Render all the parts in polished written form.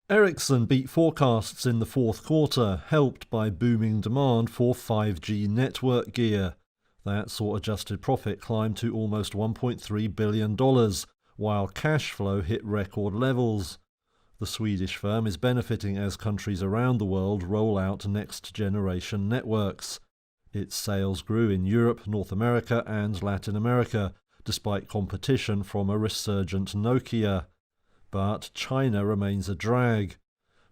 Ericsson beat forecasts in the fourth quarter, helped by booming demand for 5G network gear. That saw adjusted profit climb to almost $1.3 billion, while cash flow hit record levels. The Swedish firm is benefiting as countries around the world roll out next-generation networks. Its sales grew in Europe, North America and Latin America, despite competition from a resurgent Nokia. But China remains a drag.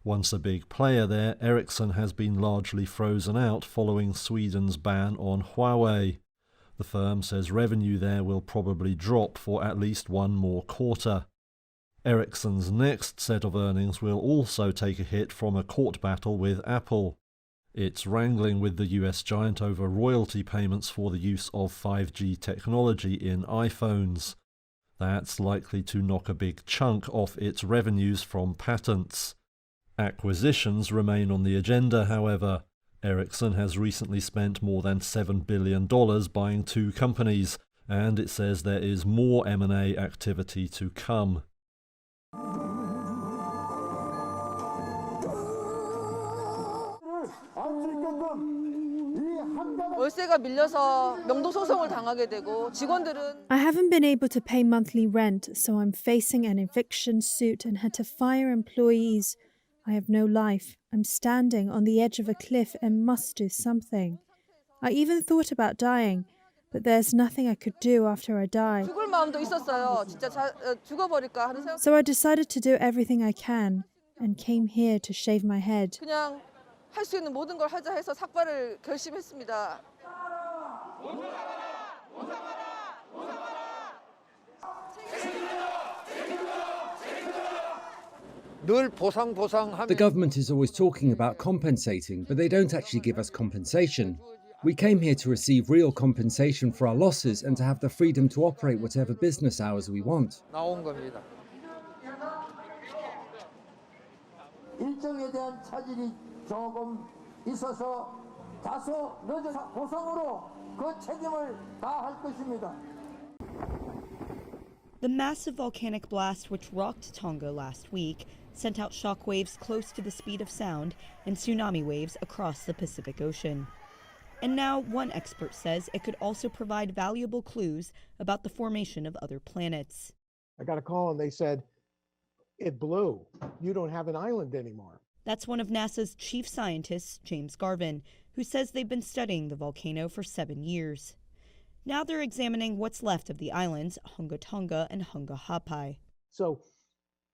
Once a big player there, Ericsson has been largely frozen out following Sweden's ban on Huawei. The firm says revenue there will probably drop for at least one more quarter. Ericsson's next set of earnings will also take a hit from a court battle with Apple. It's wrangling with the US giant over royalty payments for the use of 5G technology in iPhones. That's likely to knock a big chunk off its revenues from patents. Acquisitions remain on the agenda, however. Ericsson has recently spent more than $7 billion buying 2 companies, and it says there is more M&A activity to come. I haven't been able to pay monthly rent, so I'm facing an eviction suit and had to fire employees. I have no life. I'm standing on the edge of a cliff and must do something. I even thought about dying, but there's nothing I could do after I die. So I decided to do everything I can and came here to shave my head. The government is always talking about compensating, but they don't actually give us compensation. We came here to receive real compensation for our losses and to have the freedom to operate whatever business hours we want. The massive volcanic blast which rocked Tonga last week sent out shockwaves close to the speed of sound and tsunami waves across the Pacific Ocean. And now one expert says it could also provide valuable clues about the formation of other planets. I got a call and they said, it blew. You don't have an island anymore. That's one of NASA's chief scientists, James Garvin, who says they've been studying the volcano for 7 years. Now they're examining what's left of the islands, Hunga Tonga and Hunga Hapai. So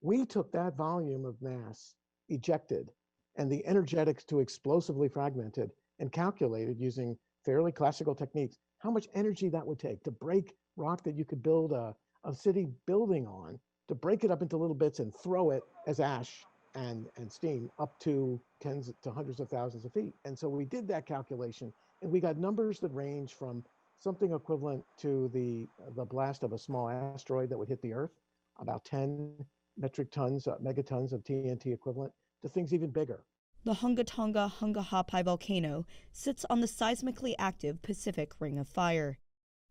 we took that volume of mass, ejected, and the energetics to explosively fragmented, and calculated using fairly classical techniques how much energy that would take to break rock that you could build a city building on, to break it up into little bits and throw it as ash and steam up to tens to hundreds of thousands of feet. And so we did that calculation, and we got numbers that range from something equivalent to the blast of a small asteroid that would hit the Earth, about 10 metric tons, megatons of TNT equivalent, to things even bigger. The Hunga Tonga Hunga Hapai volcano sits on the seismically active Pacific Ring of Fire.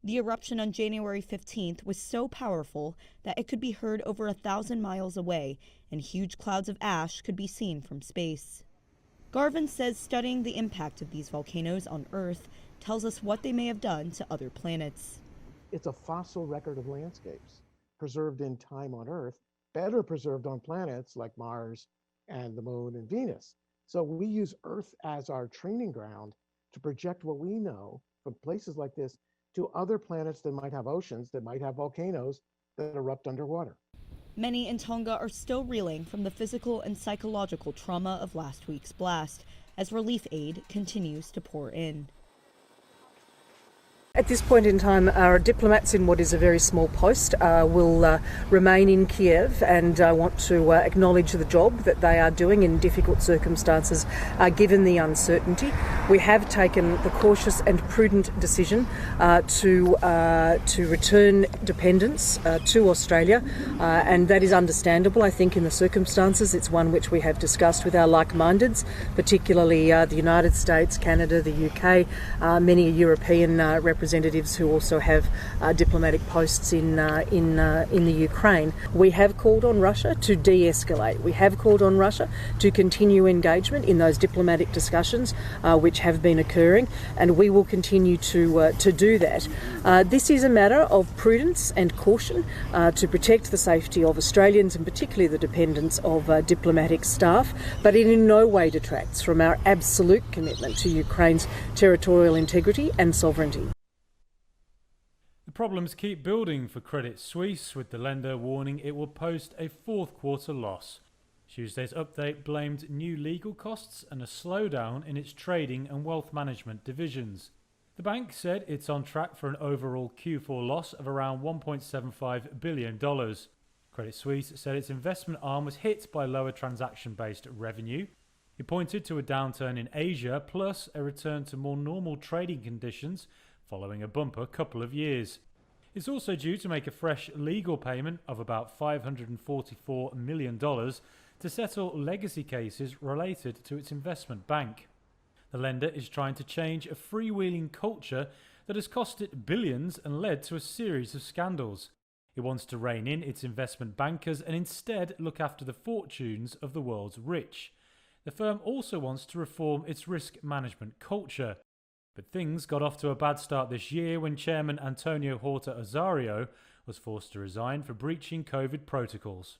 The eruption on January 15th was so powerful that it could be heard over 1,000 miles away, and huge clouds of ash could be seen from space. Garvin says studying the impact of these volcanoes on Earth tells us what they may have done to other planets. It's a fossil record of landscapes preserved in time on Earth, better preserved on planets like Mars and the Moon and Venus. So we use Earth as our training ground to project what we know from places like this to other planets that might have oceans, that might have volcanoes that erupt underwater. Many in Tonga are still reeling from the physical and psychological trauma of last week's blast as relief aid continues to pour in. At this point in time, our diplomats in what is a very small post will remain in Kiev, and I want to acknowledge the job that they are doing in difficult circumstances given the uncertainty. We have taken the cautious and prudent decision to return dependents to Australia, and that is understandable, I think, in the circumstances. It's one which we have discussed with our like-mindeds, particularly the United States, Canada, the UK, many European representatives representatives who also have diplomatic posts in the Ukraine. We have called on Russia to de-escalate. We have called on Russia to continue engagement in those diplomatic discussions which have been occurring, and we will continue to do that. This is a matter of prudence and caution to protect the safety of Australians and particularly the dependents of diplomatic staff, but it in no way detracts from our absolute commitment to Ukraine's territorial integrity and sovereignty. The problems keep building for Credit Suisse, with the lender warning it will post a fourth quarter loss. Tuesday's update blamed new legal costs and a slowdown in its trading and wealth management divisions. The bank said it's on track for an overall Q4 loss of around $1.75 billion. Credit Suisse said its investment arm was hit by lower transaction-based revenue. It pointed to a downturn in Asia, plus a return to more normal trading conditions following a bumper couple of years. It's also due to make a fresh legal payment of about $544 million to settle legacy cases related to its investment bank. The lender is trying to change a freewheeling culture that has cost it billions and led to a series of scandals. It wants to rein in its investment bankers and instead look after the fortunes of the world's rich. The firm also wants to reform its risk management culture. But things got off to a bad start this year when Chairman Antonio Horta Azario was forced to resign for breaching COVID protocols.